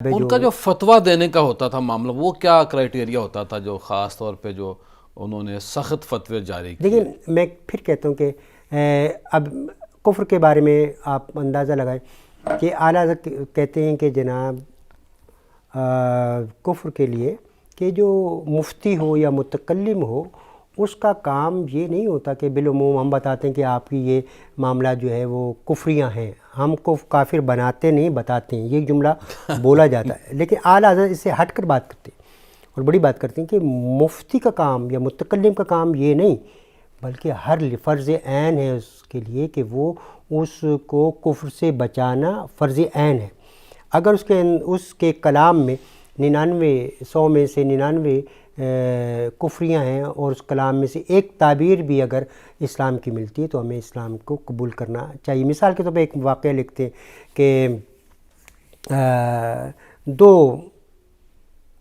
ان کا جو فتویٰ دینے کا ہوتا تھا معاملہ، وہ کیا کرائٹیریا ہوتا تھا جو خاص طور پہ جو انہوں نے سخت فتوے جاری کیے؟ لیکن میں پھر کہتا ہوں کہ اب کفر کے بارے میں آپ اندازہ لگائیں کہ اعلیٰ حضرت کہتے ہیں کہ جناب کفر کے لیے کہ جو مفتی ہو یا متکلم ہو، اس کا کام یہ نہیں ہوتا کہ بالعموم ہم بتاتے ہیں کہ آپ کی یہ معاملہ جو ہے وہ کفریاں ہیں، ہم کو کافر بناتے نہیں بتاتے ہیں، یہ جملہ بولا جاتا ہے، لیکن اعلیٰ حضرت اس سے ہٹ کر بات کرتے ہیں اور بڑی بات کرتے ہیں کہ مفتی کا کام یا متکلم کا کام یہ نہیں، بلکہ ہر فرض عین ہے اس کے لیے کہ وہ اس کو کفر سے بچانا فرض عین ہے۔ اگر اس کے کلام میں 100 میں سے 99 کفریاں ہیں اور اس کلام میں سے ایک تعبیر بھی اگر اسلام کی ملتی ہے تو ہمیں اسلام کو قبول کرنا چاہیے۔ مثال کے طور پہ ایک واقعہ لکھتے ہیں کہ دو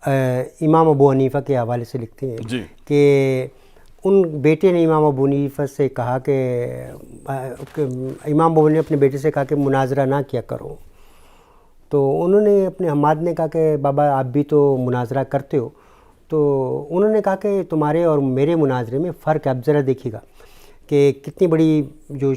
امام ابو حنیفہ کے حوالے سے لکھتے ہیں کہ ان بیٹے نے امام ابو حنیفہ سے کہا کہ امام ابو نے اپنے بیٹے سے کہا کہ مناظرہ نہ کیا کرو، تو انہوں نے اپنے حماد نے کہا کہ بابا آپ بھی تو مناظرہ کرتے ہو، تو انہوں نے کہا کہ تمہارے اور میرے مناظرے میں فرق ہے، اب ذرا دیکھیے گا کہ کتنی بڑی جو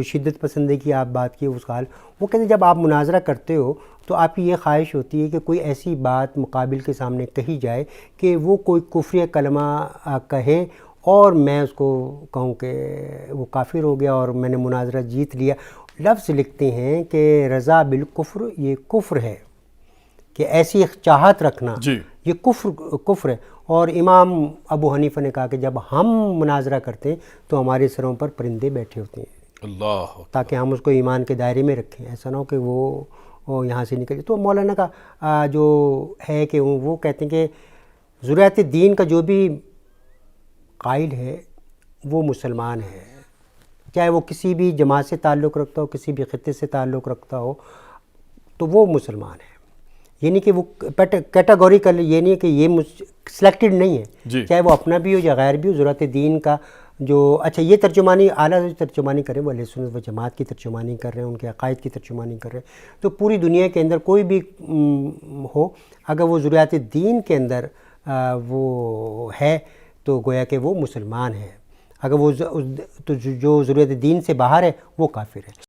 شدت پسندی کی آپ بات کی اس کا حال۔ وہ کہتے ہیں جب آپ مناظرہ کرتے ہو تو آپ کی یہ خواہش ہوتی ہے کہ کوئی ایسی بات مقابل کے سامنے کہی جائے کہ وہ کوئی کفری کلمہ کہے اور میں اس کو کہوں کہ وہ کافر ہو گیا اور میں نے مناظرہ جیت لیا۔ لفظ لکھتے ہیں کہ رضا بالکفر یہ کفر ہے، کہ ایسی چاہت رکھنا یہ کفر ہے۔ اور امام ابو حنیفہ نے کہا کہ جب ہم مناظرہ کرتے ہیں تو ہمارے سروں پر پرندے بیٹھے ہوتے ہیں، اللہ، تاکہ ہم اس کو ایمان کے دائرے میں رکھیں، ایسا نہ ہو کہ وہ یہاں سے نکل جائے۔ تو مولانا کا جو ہے کہ وہ کہتے ہیں کہ ذریعت دین کا جو بھی قائل ہے وہ مسلمان ہے، چاہے وہ کسی بھی جماعت سے تعلق رکھتا ہو، کسی بھی خطے سے تعلق رکھتا ہو، تو وہ مسلمان ہے۔ یعنی کہ وہ کیٹاگوریکل، یہ نہیں کہ یہ سلیکٹڈ نہیں ہے، چاہے وہ اپنا بھی ہو یا غیر بھی ہو۔ ذریعت دین کا جو اچھا یہ ترجمانی اعلیٰ ترجمانی کریں، وہ اہل سنت و جماعت کی ترجمانی کر رہے ہیں، ان کے عقائد کی ترجمانی کر رہے ہیں، تو پوری دنیا کے اندر کوئی بھی ہو اگر وہ ذریعت دین کے اندر وہ ہے تو گویا کہ وہ مسلمان ہے، اگر وہ جو ذریعت دین سے باہر ہے وہ کافر ہے۔